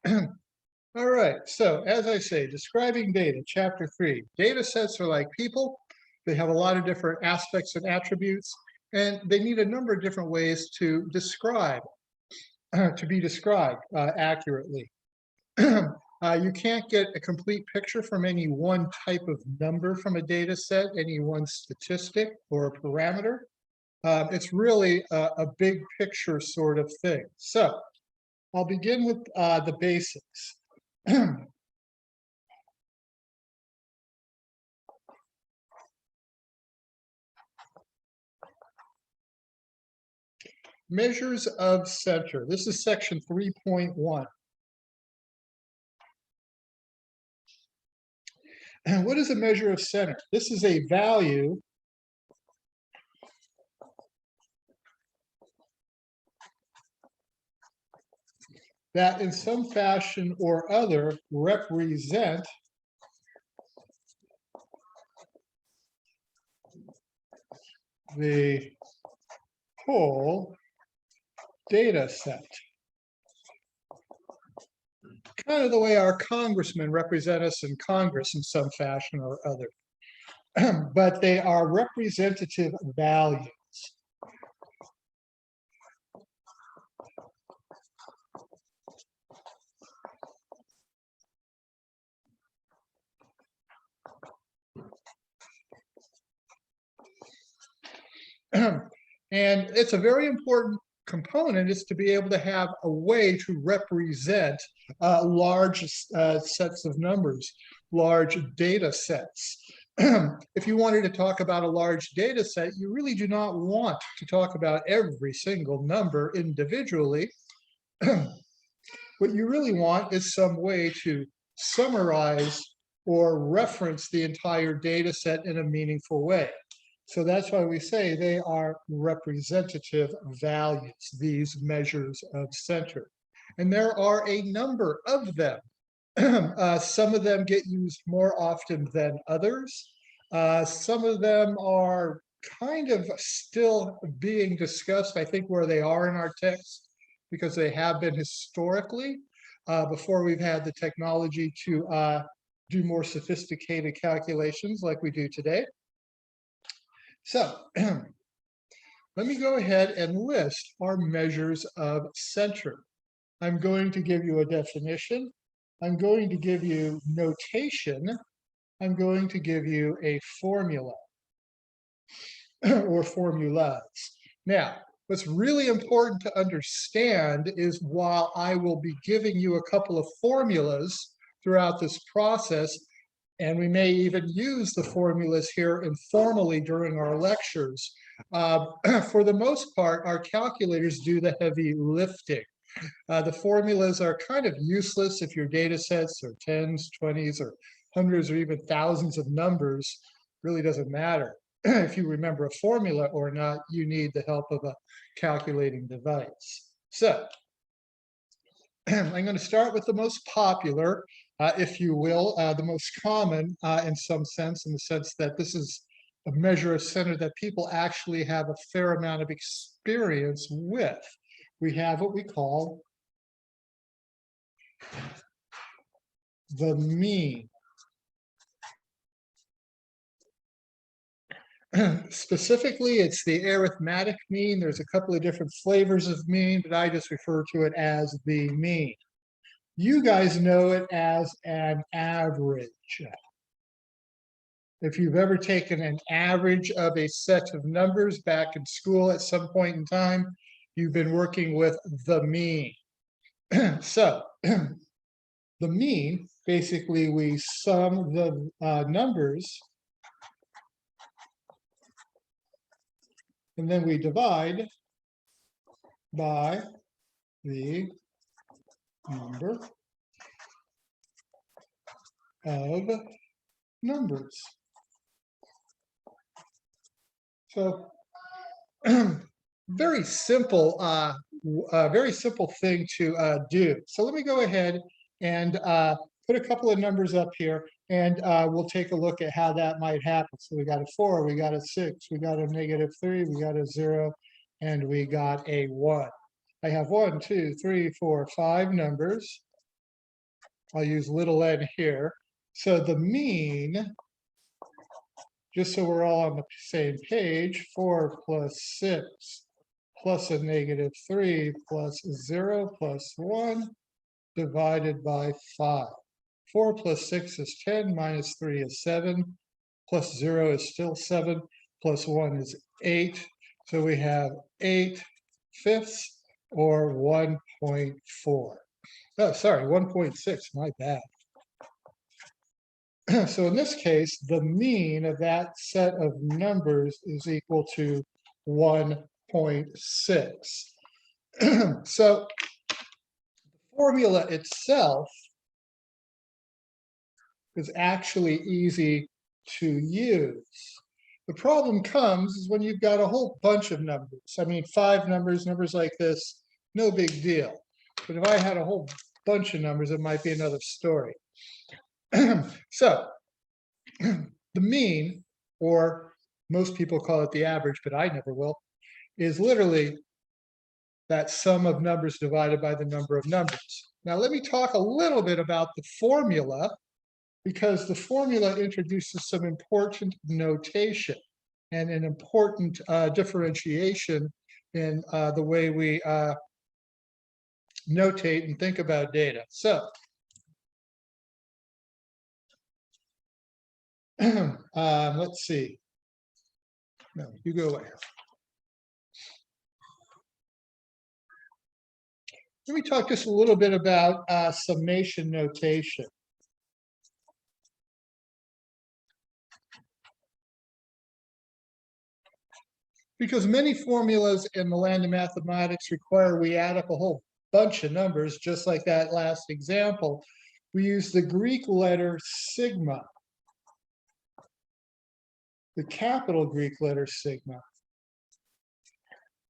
All right, so as I say, describing data, chapter 3. Data sets are like people. They have a lot of different aspects and attributes, and they need a number of different ways to describe, to be described accurately. You can't get a complete picture from any one type of number from a data set, any one statistic or a parameter. It's really a big picture sort of thing. So I'll begin with the basics. Measures of center. This is section 3.1. And what is a measure of center? This is a value that in some fashion or other represent the whole data set. Kind of the way our congressmen represent us in Congress in some fashion or other. But they are representative values. And it's a very important component is to be able to have a way to represent large sets of numbers, large data sets. If you wanted to talk about a large data set, you really do not want to talk about every single number individually. What you really want is some way to summarize or reference the entire data set in a meaningful way. So that's why we say they are representative values, these measures of center. And there are a number of them. Some of them get used more often than others. Some of them are kind of still being discussed, I think, where they are in our text, because they have been historically, before we've had the technology to do more sophisticated calculations like we do today. So let me go ahead and list our measures of center. I'm going to give you a definition. I'm going to give you notation. I'm going to give you a formula or formulas. Now, what's really important to understand is while I will be giving you a couple of formulas throughout this process, and we may even use the formulas here informally during our lectures. For the most part, our calculators do the heavy lifting. The formulas are kind of useless if your data sets are tens, 20s, or hundreds, or even thousands of numbers. Really doesn't matter. If you remember a formula or not, you need the help of a calculating device. So I'm going to start with the most popular, if you will, the most common in some sense, in the sense that this is a measure of center that people actually have a fair amount of experience with. We have what we call the mean. Specifically, it's the arithmetic mean. There's a couple of different flavors of mean, but I just refer to it as the mean. You guys know it as an average. If you've ever taken an average of a set of numbers back in school at some point in time, you've been working with the mean. So the mean, basically we sum the numbers and then we divide by the number of numbers. So very simple thing to do. So let me go ahead and put a couple of numbers up here, and we'll take a look at how that might happen. So we got a 4, we got a 6, we got a -3, we got a 0, and we got a 1. I have 1, 2, 3, 4, 5 numbers. I'll use little n here. So the mean, just so we're all on the same page, 4 plus 6 plus a negative 3 plus 0 plus 1 divided by 5. 4 plus 6 is 10, minus 3 is 7, plus 0 is still 7, plus 1 is 8. So we have 8/5 or 1.4. Oh, sorry, 1.6, my bad. So in this case, the mean of that set of numbers is equal to 1.6. So the formula itself is actually easy to use. The problem comes is when you've got a whole bunch of numbers. I mean, 5 numbers, numbers like this, no big deal. But if I had a whole bunch of numbers, it might be another story. So the mean, or most people call it the average, but I never will, is literally that sum of numbers divided by the number of numbers. Now, let me talk a little bit about the formula, because the formula introduces some important notation and an important differentiation in the way we notate and think about data. So let's see. No, you go away. Let me talk just a little bit about summation notation. Because many formulas in the land of mathematics require we add up a whole bunch of numbers, just like that last example. We use the Greek letter sigma, the capital Greek letter sigma.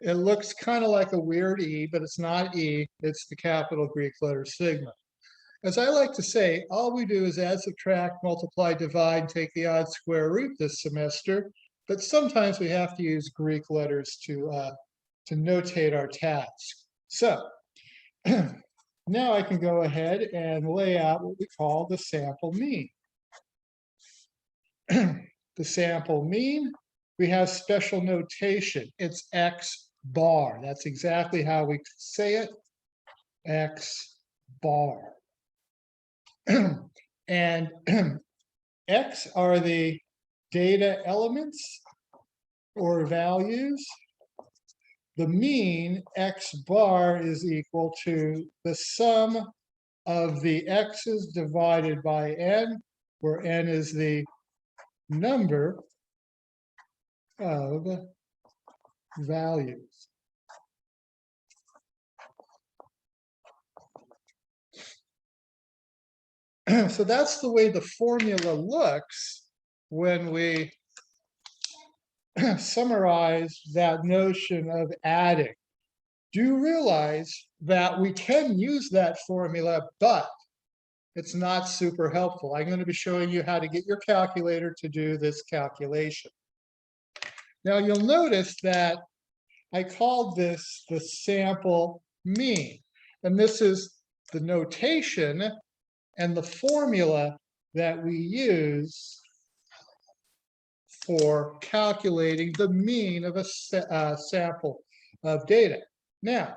It looks kind of like a weird E, but it's not E, it's the capital Greek letter sigma. As I like to say, all we do is add, subtract, multiply, divide, take the odd square root this semester, but sometimes we have to use Greek letters to notate our task. So now I can go ahead and lay out what we call the sample mean. The sample mean, we have special notation. It's X bar. That's exactly how we say it, X bar. And X are the data elements or values. The mean, X bar, is equal to the sum of the X's divided by N, where N is the number of values. So that's the way the formula looks when we summarize that notion of adding. Do realize that we can use that formula, but it's not super helpful. I'm going to be showing you how to get your calculator to do this calculation. Now you'll notice that I called this the sample mean, and this is the notation and the formula that we use for calculating the mean of a sample of data. Now,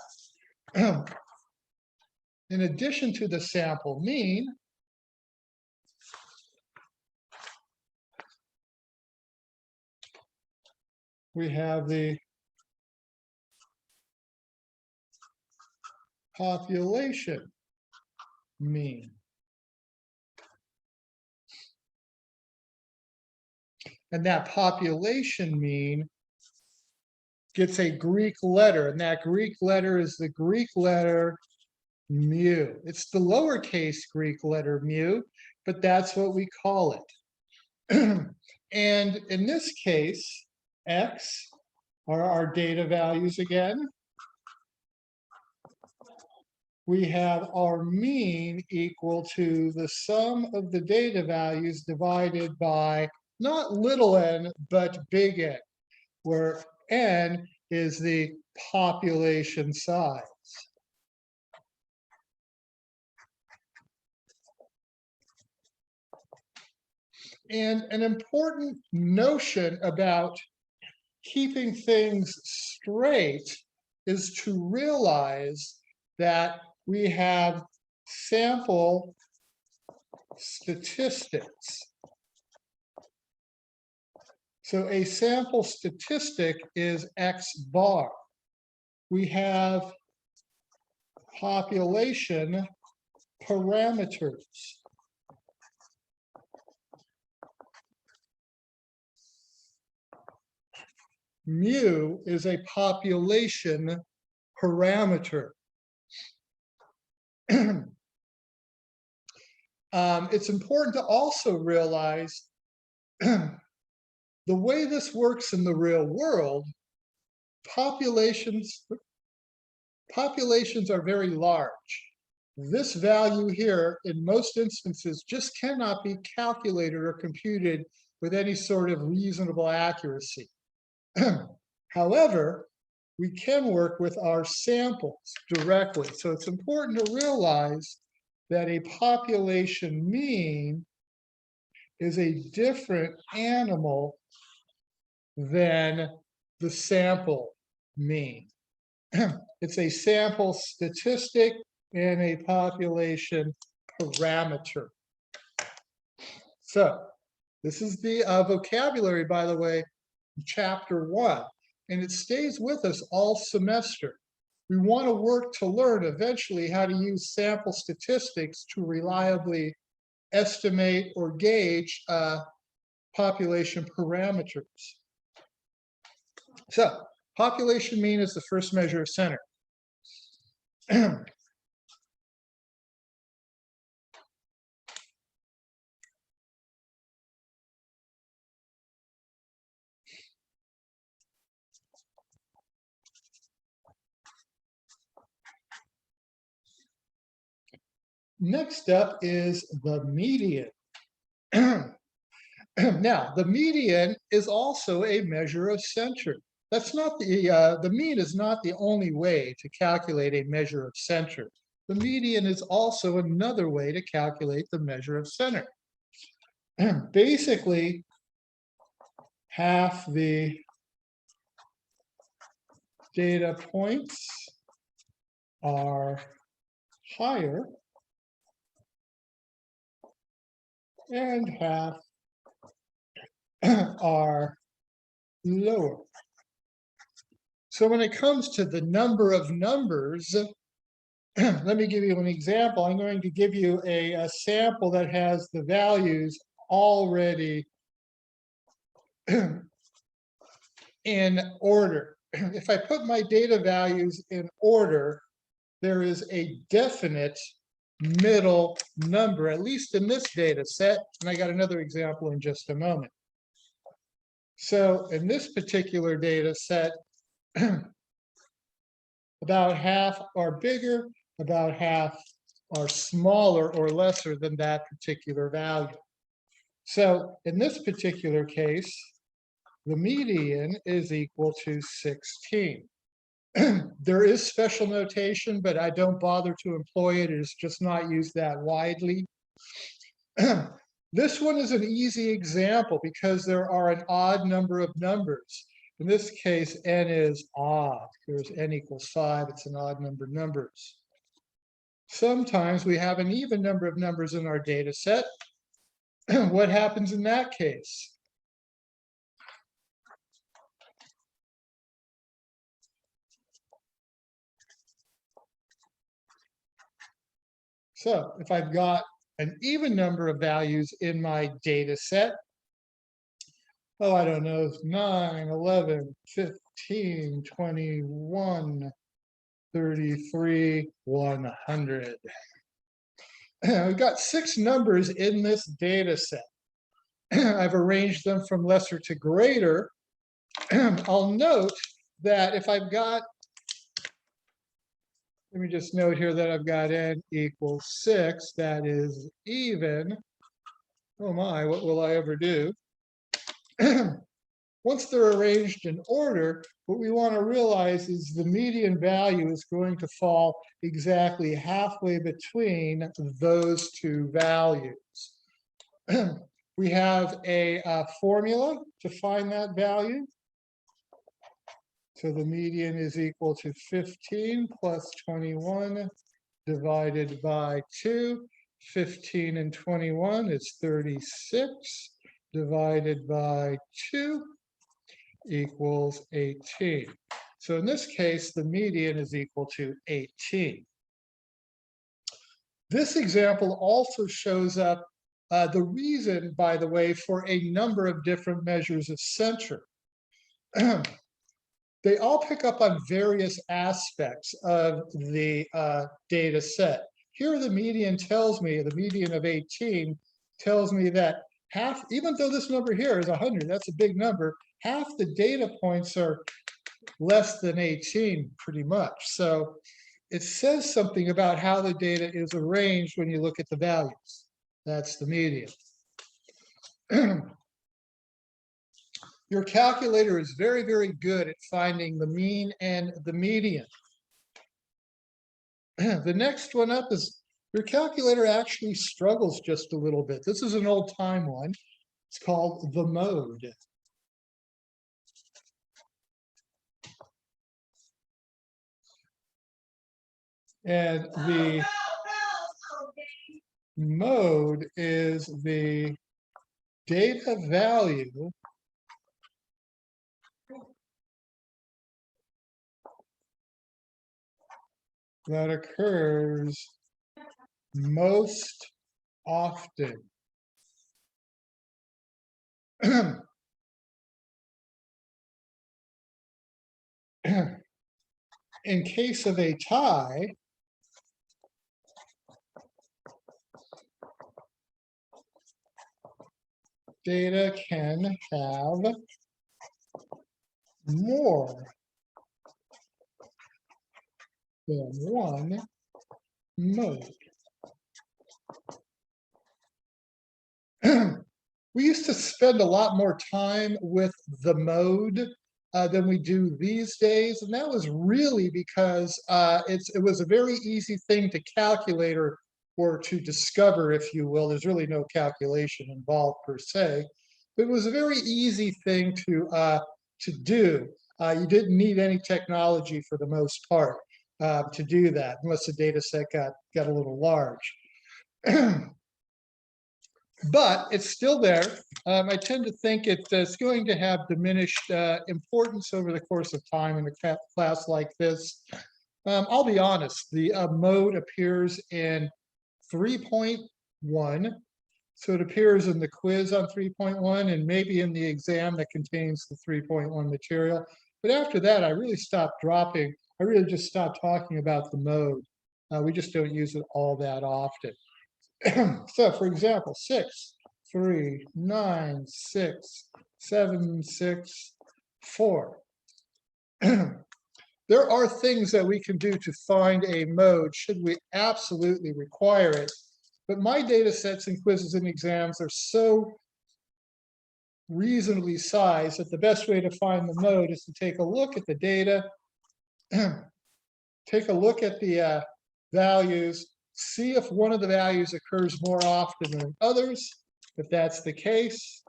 in addition to the sample mean, we have the population mean. And that population mean gets a Greek letter, and that Greek letter is the Greek letter mu. It's the lowercase Greek letter mu, but that's what we call it. And in this case, X are our data values again. We have our mean equal to the sum of the data values divided by not little n, but big N, where N is the population size. And an important notion about keeping things straight is to realize that we have sample statistics. So a sample statistic is X bar. We have population parameters. Mu is a population parameter. It's important to also realize the way this works in the real world, populations are very large. This value here, in most instances, just cannot be calculated or computed with any sort of reasonable accuracy. However, we can work with our samples directly. So it's important to realize that a population mean is a different animal than the sample mean. It's a sample statistic and a population parameter. So this is the vocabulary, by the way, chapter 1, and it stays with us all semester. We want to work to learn eventually how to use sample statistics to reliably estimate or gauge population parameters. So population mean is the first measure of center. Next up is the median. Now, the median is also a measure of center. That's not the mean is not the only way to calculate a measure of center. The median is also another way to calculate the measure of center. Basically, half the data points are higher and half are lower. So when it comes to the number of numbers, let me give you an example. I'm going to give you a sample that has the values already in order. If I put my data values in order, there is a definite middle number, at least in this data set. And I got another example in just a moment. So in this particular data set, about half are bigger, about half are smaller or lesser than that particular value. So in this particular case, the median is equal to 16. There is special notation, but I don't bother to employ it. It is just not used that widely. This one is an easy example because there are an odd number of numbers. In this case, n is odd. Here's n equals 5. It's an odd number of numbers. Sometimes we have an even number of numbers in our data set. What happens in that case? So if I've got an even number of values in my data set, oh, I don't know, 9, 11, 15, 21, 33, 100. We've got 6 numbers in this data set. I've arranged them from lesser to greater. I'll note that if I've got, let me just note here that I've got n equals 6, that is even. Oh my, what will I ever do? Once they're arranged in order, what we want to realize is the median value is going to fall exactly halfway between those two values. We have a formula to find that value. So the median is equal to 15 plus 21 divided by 2. 15 and 21 is 36 divided by 2 equals 18. So in this case, the median is equal to 18. This example also shows up the reason, by the way, for a number of different measures of center. They all pick up on various aspects of the data set. Here, the median tells me, the median of 18 tells me that half, even though this number here is 100, that's a big number, half the data points are less than 18 pretty much. So it says something about how the data is arranged when you look at the values. That's the median. Your calculator is very, very good at finding the mean and the median. The next one up is your calculator actually struggles just a little bit. This is an old time one. It's called the mode. And the mode is the data value that occurs most often. In case of a tie, data can have more than one mode. We used to spend a lot more time with the mode than we do these days, and that was really because it was a very easy thing to calculate or to discover, if you will. There's really no calculation involved per se, but it was a very easy thing to do. You didn't need any technology for the most part to do that, unless the data set got a little large. But it's still there. I tend to think it's going to have diminished importance over the course of time in a class like this. I'll be honest, the mode appears in 3.1. So it appears in the quiz on 3.1 and maybe in the exam that contains the 3.1 material. But after that, I really just stopped talking about the mode. We just don't use it all that often. So for example, 6, 3, 9, 6, 7, 6, 4. There are things that we can do to find a mode should we absolutely require it. But my data sets and quizzes and exams are so reasonably sized that the best way to find the mode is to take a look at the data, take a look at the values, see if one of the values occurs more often than others. If that's the case,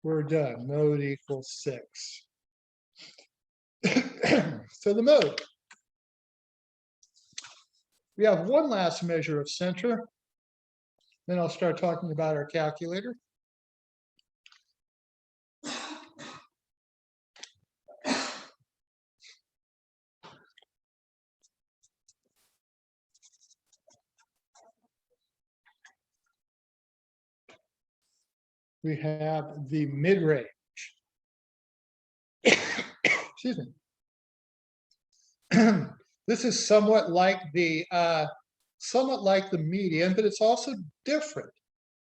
we're done. Mode equals 6. So the mode. We have one last measure of center. Then I'll start talking about our calculator. We have the mid-range. Excuse me. This is somewhat like the median, but it's also different.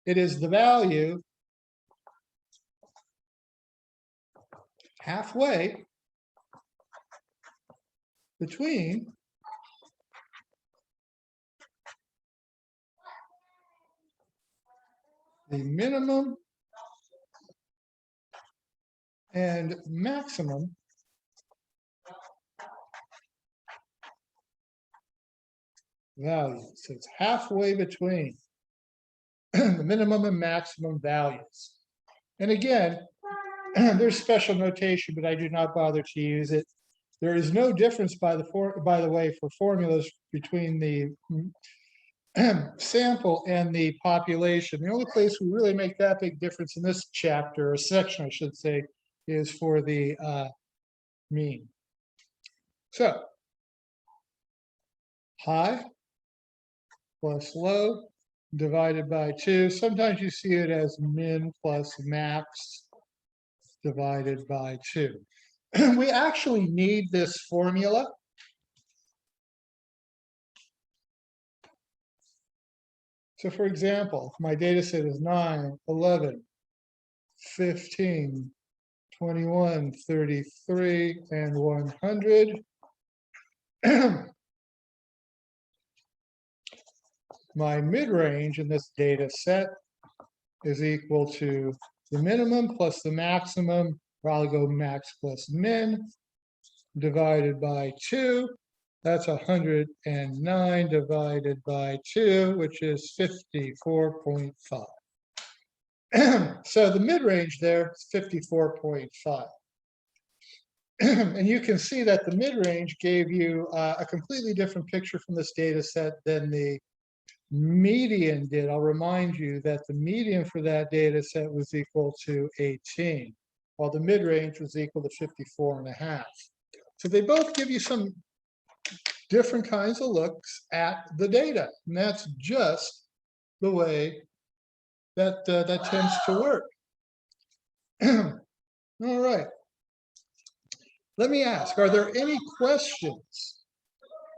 It is the value halfway between the minimum and maximum value. So it's halfway between. the minimum and maximum values. And again, there's special notation, but I do not bother to use it. There is no difference, by the way, for formulas between the sample and the population. The only place we really make that big difference in this chapter, or section, I should say, is for the mean. So, high plus low divided by 2. Sometimes you see it as min plus max divided by 2. We actually need this formula. So for example, if my data set is 9, 11, 15, 21, 33, and 100, my mid-range in this data set is equal to the minimum plus the maximum, or I'll go max plus min, divided by 2. That's 109 divided by 2, which is 54.5. So the mid-range there is 54.5. And you can see that the mid-range gave you a completely different picture from this data set than the median did. I'll remind you that the median for that data set was equal to 18, while the mid-range was equal to 54.5. So they both give you some different kinds of looks at the data, and that's just the way that that tends to work. All right. Let me ask, are there any questions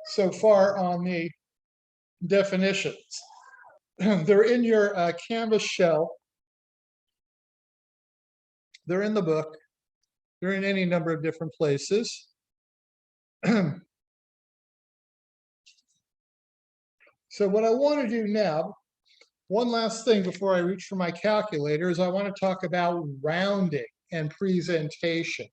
so far on the definitions? They're in your Canvas shell. They're in the book. They're in any number of different places. So what I want to do now, one last thing before I reach for my calculator, is I want to talk about rounding and presentation.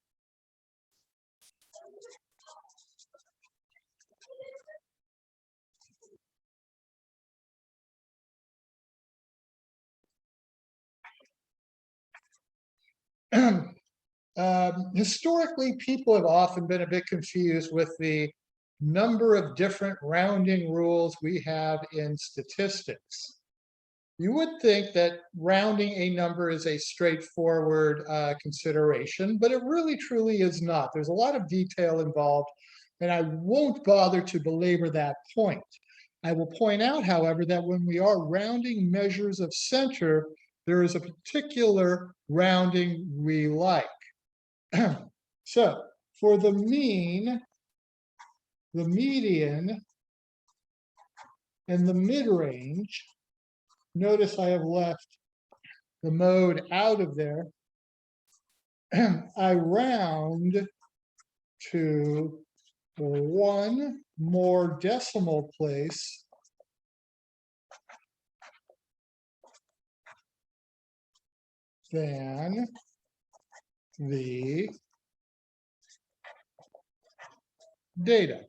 Historically, people have often been a bit confused with the number of different rounding rules we have in statistics. You would think that rounding a number is a straightforward consideration, but it really truly is not. There's a lot of detail involved, and I won't bother to belabor that point. I will point out, however, that when we are rounding measures of center, there is a particular rounding we like. So for the mean, the median, and the mid-range, notice I have left the mode out of there. I round to one more decimal place than the data.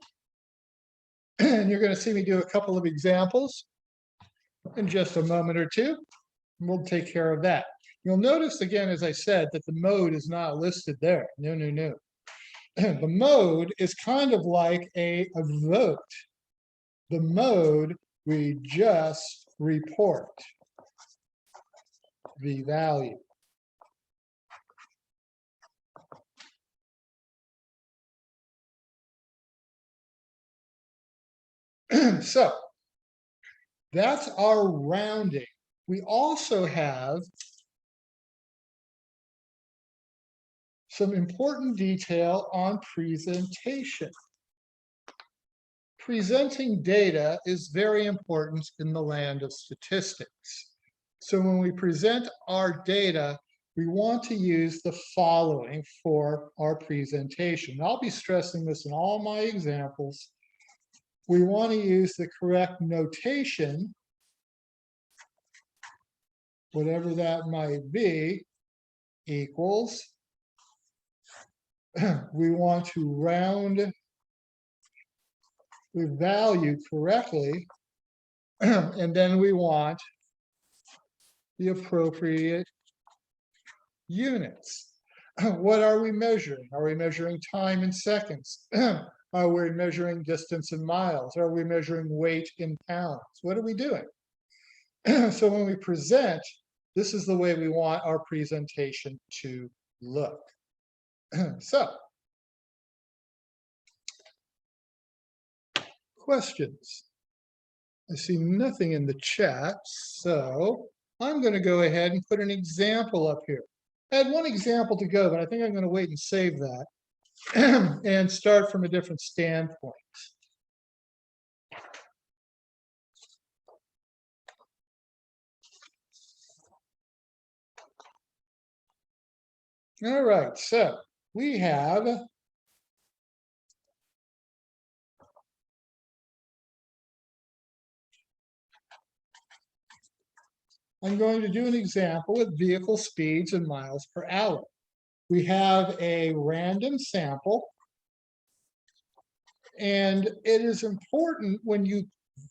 And you're going to see me do a couple of examples in just a moment or two. We'll take care of that. You'll notice again, as I said, that the mode is not listed there. No. The mode is kind of like a vote. The mode, we just report the value. So that's our rounding. We also have some important detail on presentation. Presenting data is very important in the land of statistics. So when we present our data, we want to use the following for our presentation. I'll be stressing this in all my examples. We want to use the correct notation, whatever that might be, equals. We want to round the value correctly, and then we want the appropriate units. What are we measuring? Are we measuring time in seconds? Are we measuring distance in miles? Are we measuring weight in pounds? What are we doing? So when we present, this is the way we want our presentation to look. So, questions? I see nothing in the chat, so I'm going to go ahead and put an example up here. I had one example to go, but I think I'm going to wait and save that and start from a different standpoint. All right, so we have I'm going to do an example with vehicle speeds in miles per hour. We have a random sample, and it is important when you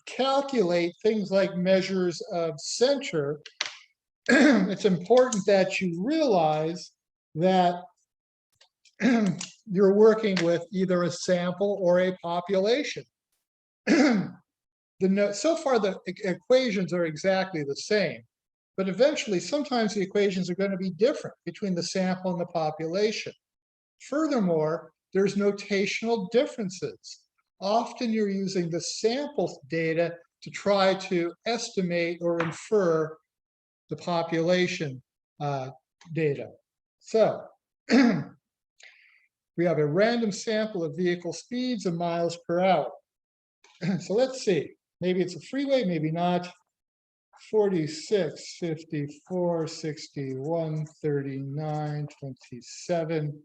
calculate things like measures of center, it's important that you realize that you're working with either a sample or a population. So far, the equations are exactly the same, but eventually, sometimes the equations are going to be different between the sample and the population. Furthermore, there's notational differences. Often you're using the sample data to try to estimate or infer the population data. So we have a random sample of vehicle speeds in miles per hour. So let's see, maybe it's a freeway, maybe not. 46, 54, 61, 39, 27,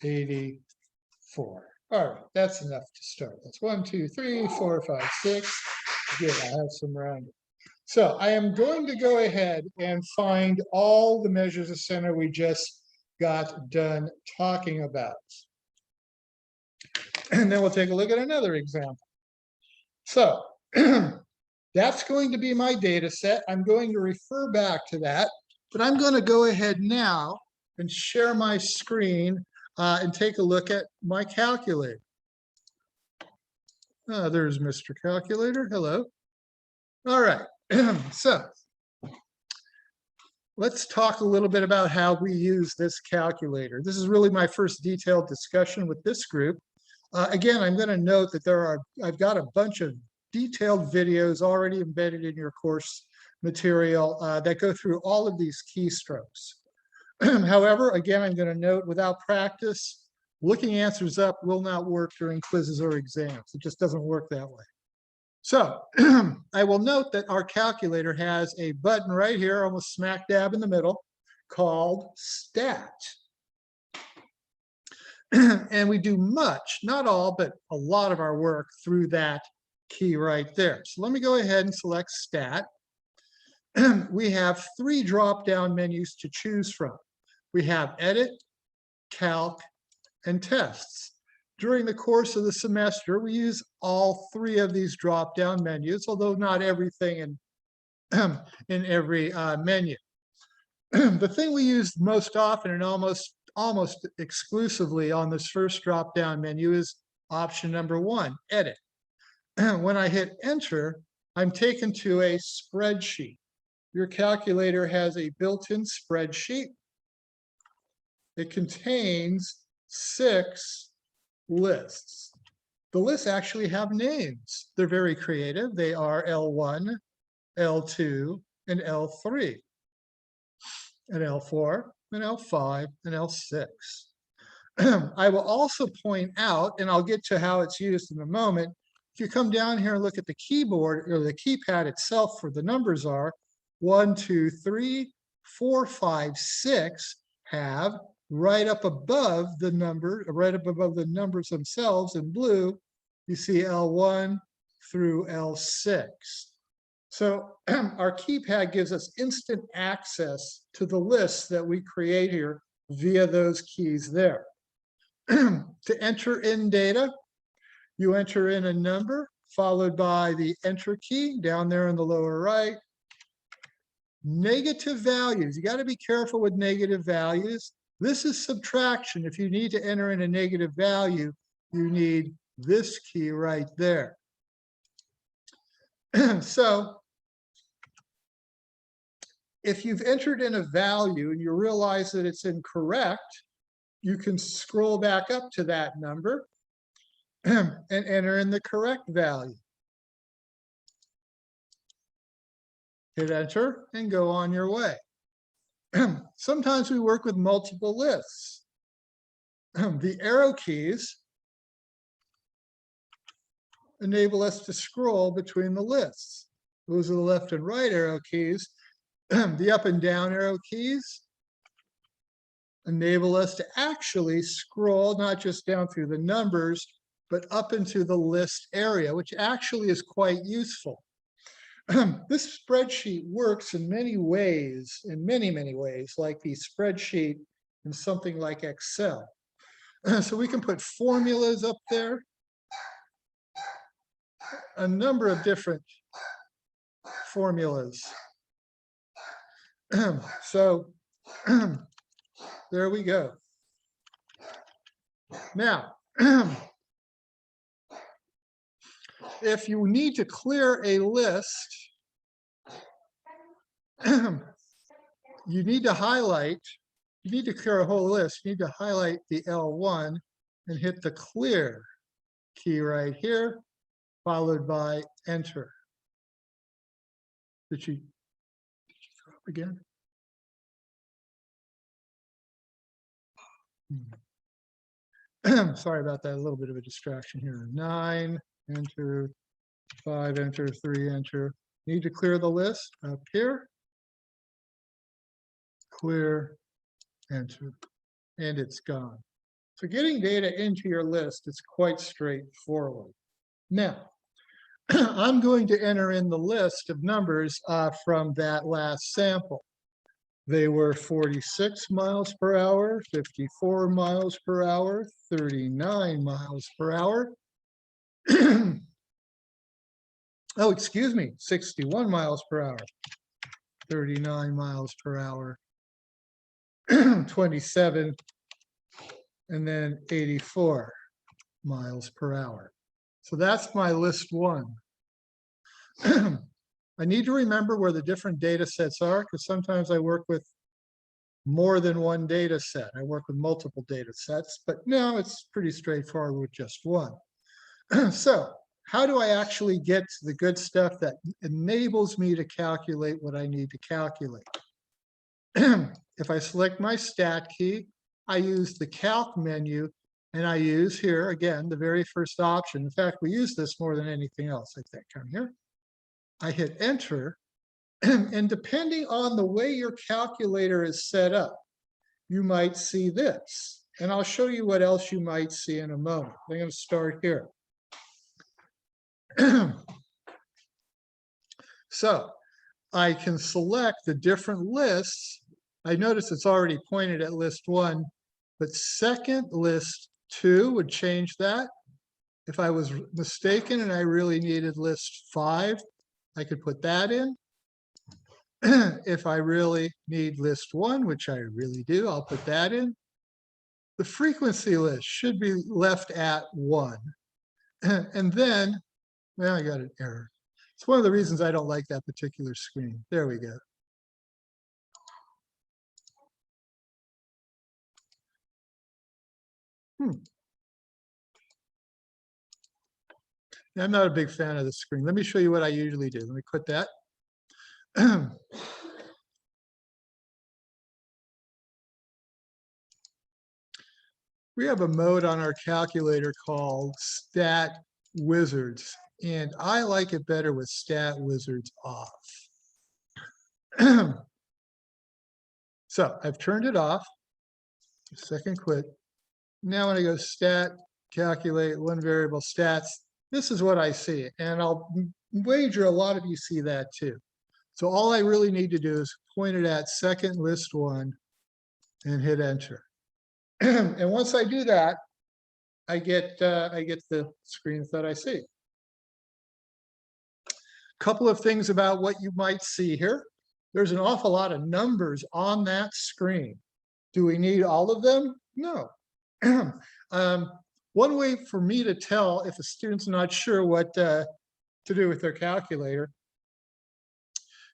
84. All right, that's enough to start. That's 1, 2, 3, 4, 5, 6. Good, I have some rounding. So I am going to go ahead and find all the measures of center we just got done talking about. And then we'll take a look at another example. So that's going to be my data set. I'm going to refer back to that, but I'm going to go ahead now and share my screen and take a look at my calculator. There's Mr. Calculator. Hello. All right. So let's talk a little bit about how we use this calculator. This is really my first detailed discussion with this group. Again, I'm going to note that I've got a bunch of detailed videos already embedded in your course material that go through all of these keystrokes. However, again, I'm going to note without practice, looking answers up will not work during quizzes or exams. It just doesn't work that way. So I will note that our calculator has a button right here, almost smack dab in the middle, called Stat. And we do much, not all, but a lot of our work through that key right there. So let me go ahead and select Stat. We have 3 drop-down menus to choose from. We have Edit, Calc, and Tests. During the course of the semester, we use all 3 of these drop-down menus, although not everything in every menu. The thing we use most often and almost exclusively on this first drop-down menu is option number 1, Edit. When I hit Enter, I'm taken to a spreadsheet. Your calculator has a built-in spreadsheet. It contains 6 lists. The lists actually have names. They're very creative. They are L1, L2, and L3, and L4, and L5, and L6. I will also point out, and I'll get to how it's used in a moment, if you come down here and look at the keyboard or the keypad itself for the numbers are 1, 2, 3, 4, 5, 6 have right up above the number, right up above the numbers themselves in blue, you see L1 through L6. So our keypad gives us instant access to the lists that we create here via those keys there. To enter in data, you enter in a number followed by the Enter key down there in the lower right. Negative values, you got to be careful with negative values. This is subtraction. If you need to enter in a negative value, you need this key right there. So if you've entered in a value and you realize that it's incorrect, you can scroll back up to that number and enter in the correct value. Hit enter and go on your way. Sometimes we work with multiple lists. The arrow keys enable us to scroll between the lists. Those are the left and right arrow keys. The up and down arrow keys enable us to actually scroll not just down through the numbers, but up into the list area, which actually is quite useful. This spreadsheet works in many ways, many ways, like the spreadsheet in something like Excel. So we can put formulas up there, a number of different formulas. So there we go. Now, if you need to clear a list, you need to highlight, you need to clear a whole list, you need to highlight the L1 and hit the clear key right here, followed by enter. Did you throw up again? Sorry about that, a little bit of a distraction here. 9, enter, 5, enter, 3, enter. Need to clear the list up here. Clear, enter, and it's gone. So getting data into your list is quite straightforward. Now, I'm going to enter in the list of numbers from that last sample. They were 46 miles per hour, 54 miles per hour, 39 miles per hour. Oh, excuse me, 61 miles per hour, 39 miles per hour, 27, and then 84 miles per hour. So that's my list one. I need to remember where the different data sets are, because sometimes I work with more than one data set. I work with multiple data sets, but now it's pretty straightforward with just one. So how do I actually get to the good stuff that enables me to calculate what I need to calculate? If I select my stat key, I use the calc menu, and I use here, again, the very first option. In fact, we use this more than anything else, I think. Come here. I hit enter, and depending on the way your calculator is set up, you might see this. And I'll show you what else you might see in a moment. I'm going to start here. So I can select the different lists. I notice it's already pointed at list 1, but second list 2 would change that. If I was mistaken and I really needed list 5, I could put that in. If I really need list 1, which I really do, I'll put that in. The frequency list should be left at 1. And then, well, I got an error. It's one of the reasons I don't like that particular screen. There we go. I'm not a big fan of the screen. Let me show you what I usually do. Let me quit that. We have a mode on our calculator called Stat Wizards, and I like it better with Stat Wizards off. So I've turned it off. Second quit. Now when I go Stat, Calculate, one variable stats, this is what I see, and I'll wager a lot of you see that too. So all I really need to do is point it at second list 1 and hit enter. And once I do that, I get the screens that I see. Couple of things about what you might see here. There's an awful lot of numbers on that screen. Do we need all of them? No. One way for me to tell if a student's not sure what to do with their calculator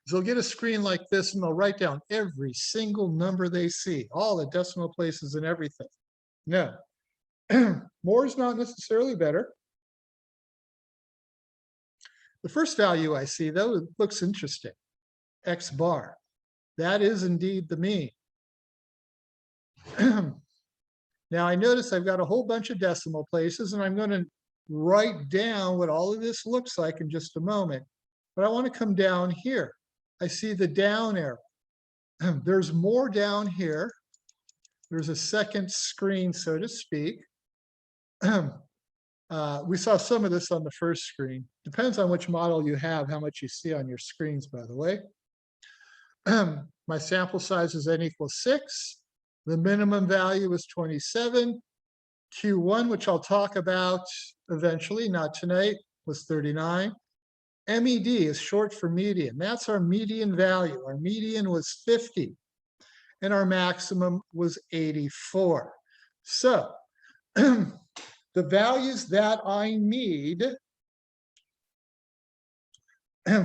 is they'll get a screen like this and they'll write down every single number they see, all the decimal places and everything. No, more is not necessarily better. The first value I see, though, it looks interesting. X bar. That is indeed the mean. Now I notice I've got a whole bunch of decimal places, and I'm going to write down what all of this looks like in just a moment. But I want to come down here. I see the down arrow. There's more down here. There's a second screen, so to speak. We saw some of this on the first screen. Depends on which model you have, how much you see on your screens, by the way. My sample size is n equals 6. The minimum value is 27. Q1, which I'll talk about eventually, not tonight, was 39. MED is short for median. That's our median value. Our median was 50, and our maximum was 84. So the values that I need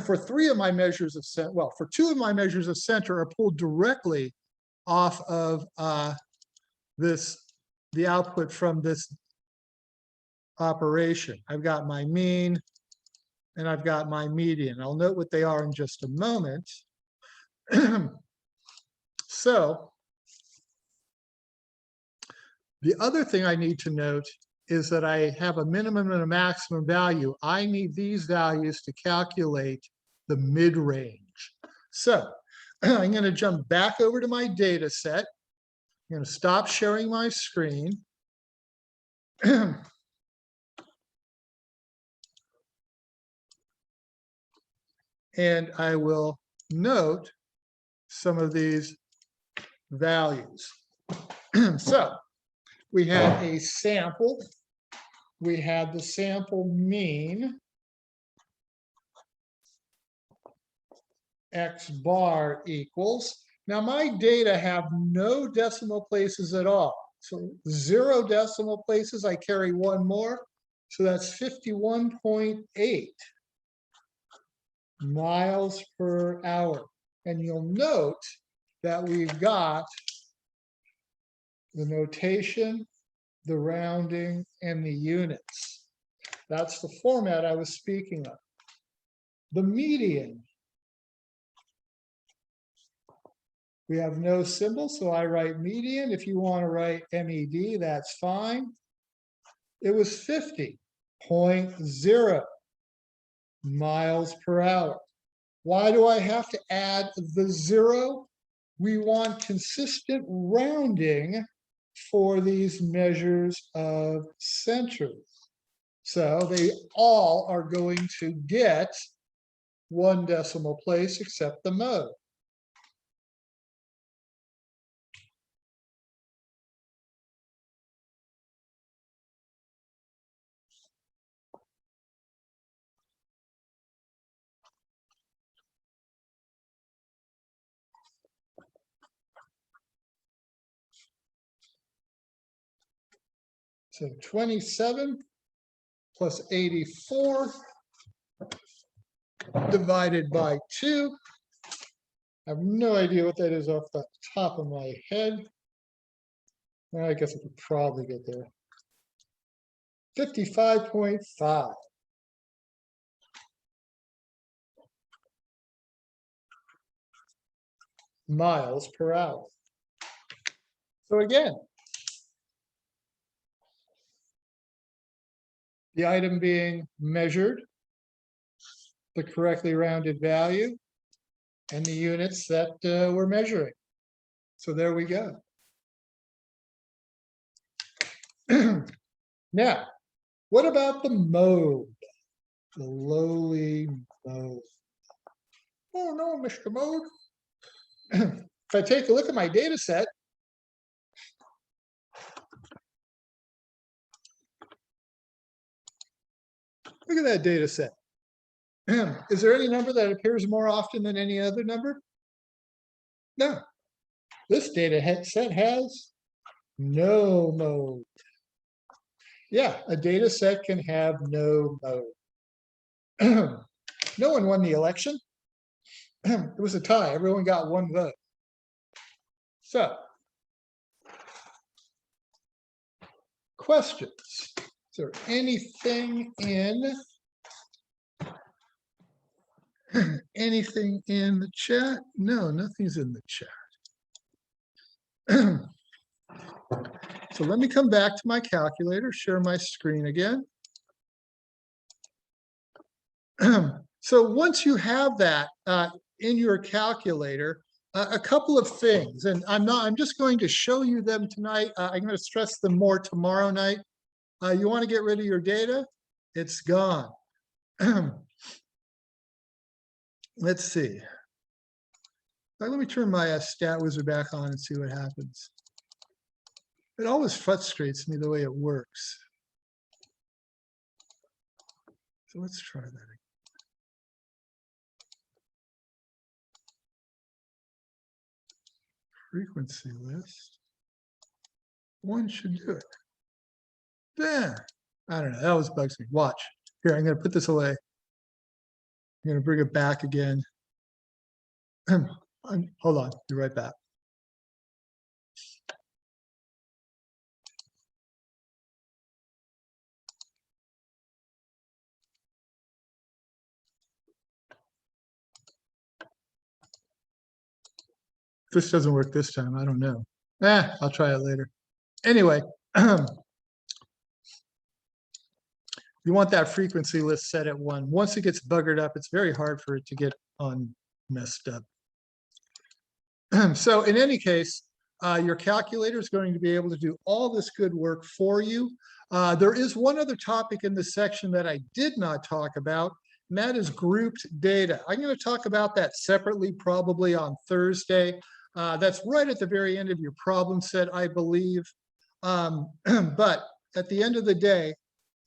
for three of my measures of center, well, for two of my measures of center are pulled directly off of the output from this operation. I've got my mean and I've got my median. I'll note what they are in just a moment. So the other thing I need to note is that I have a minimum and a maximum value. I need these values to calculate the mid-range. So I'm going to jump back over to my data set. I'm going to stop sharing my screen. And I will note some of these values. So we had a sample. We had the sample mean. X bar equals. Now my data have no decimal places at all. So 0 decimal places, I carry one more. So that's 51.8 miles per hour. And you'll note that we've got the notation, the rounding, and the units. That's the format I was speaking of. The median. We have no symbol, so I write median. If you want to write MED, that's fine. It was 50.0 miles per hour. Why do I have to add the 0? We want consistent rounding for these measures of centers. So they all are going to get one decimal place except the mode. So 27 plus 84 divided by 2. I have no idea what that is off the top of my head. I guess I could probably get there. 55.5. Miles per hour. So again, the item being measured, the correctly rounded value, and the units that we're measuring. So there we go. Now, what about the mode? The lowly mode. Oh no, Mr. Mode. If I take a look at my data set, look at that data set. Is there any number that appears more often than any other number? No, this data set has no mode. Yeah, a data set can have no mode. No one won the election. It was a tie. Everyone got one vote. So, questions? Is there anything in the chat? No, nothing's in the chat. So let me come back to my calculator, share my screen again. So once you have that in your calculator, a couple of things, and I'm just going to show you them tonight. I'm going to stress them more tomorrow night. You want to get rid of your data? It's gone. Let's see. Let me turn my stat wizard back on and see what happens. It always frustrates me the way it works. So let's try that again. Frequency list. One should do it. There. I don't know. That always bugs me. Watch. Here, I'm going to put this away. I'm going to bring it back again. Hold on. Be right back. If this doesn't work this time, I don't know. I'll try it later. Anyway, you want that frequency list set at 1. Once it gets buggered up, it's very hard for it to get messed up. So in any case, your calculator is going to be able to do all this good work for you. There is one other topic in this section that I did not talk about, and that is grouped data. I'm going to talk about that separately, probably on Thursday. That's right at the very end of your problem set, I believe. But at the end of the day,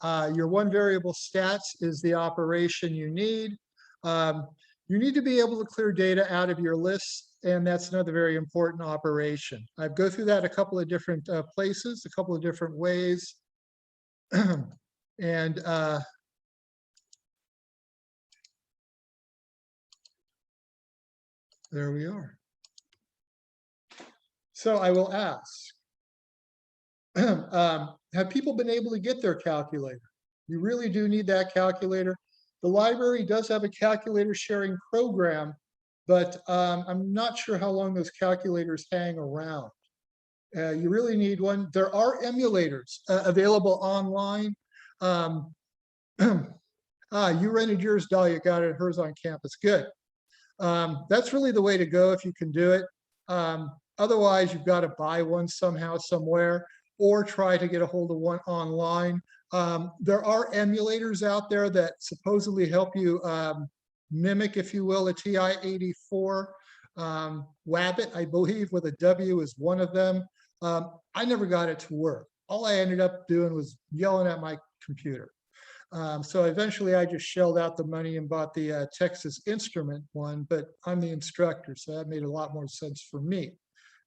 your one variable stats is the operation you need. You need to be able to clear data out of your lists, and that's another very important operation. I go through that a couple of different places, a couple of different ways. And there we are. So I will ask, have people been able to get their calculator? You really do need that calculator. The library does have a calculator sharing program, but I'm not sure how long those calculators hang around. You really need one. There are emulators available online. You rented yours, Dahlia got it, hers on campus. Good. That's really the way to go if you can do it. Otherwise, you've got to buy one somehow, somewhere, or try to get a hold of one online. There are emulators out there that supposedly help you mimic, if you will, a TI-84. Wabbit, I believe, with a W is one of them. I never got it to work. All I ended up doing was yelling at my computer. So eventually I just shelled out the money and bought the Texas Instrument one, but I'm the instructor, so that made a lot more sense for me.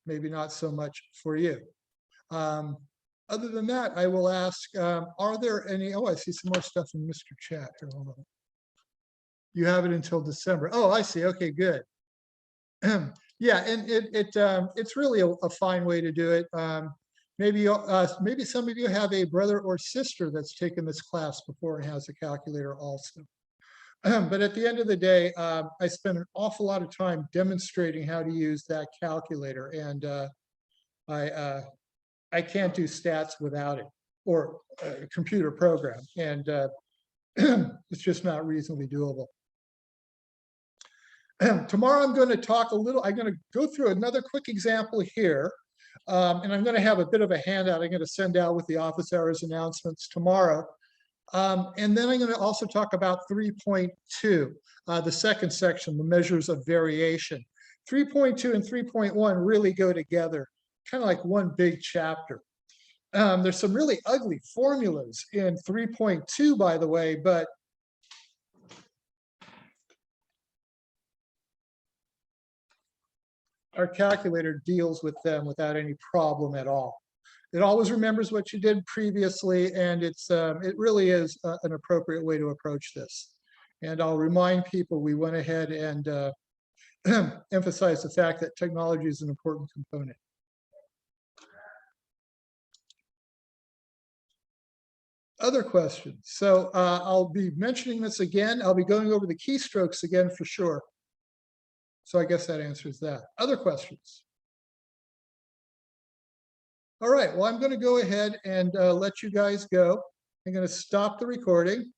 Maybe not so much for you. Other than that, I will ask, are there any, oh, I see some more stuff in Mr. Chat here. Hold on. You have it until December. Oh, I see. Okay, good. Yeah, and it's really a fine way to do it. Maybe some of you have a brother or sister that's taken this class before and has a calculator also. But at the end of the day, I spent an awful lot of time demonstrating how to use that calculator, and I can't do stats without it, or a computer program, and it's just not reasonably doable. Tomorrow I'm going to talk a little, I'm going to go through another quick example here, and I'm going to have a bit of a handout I'm going to send out with the office hours announcements tomorrow. And then I'm going to also talk about 3.2, the second section, the measures of variation. 3.2 and 3.1 really go together, kind of like one big chapter. There's some really ugly formulas in 3.2, by the way, but our calculator deals with them without any problem at all. It always remembers what you did previously, and it really is an appropriate way to approach this. And I'll remind people, we went ahead and emphasize the fact that technology is an important component. Other questions? So I'll be mentioning this again. I'll be going over the keystrokes again for sure. So I guess that answers that. Other questions? All right, well, I'm going to go ahead and let you guys go. I'm going to stop the recording.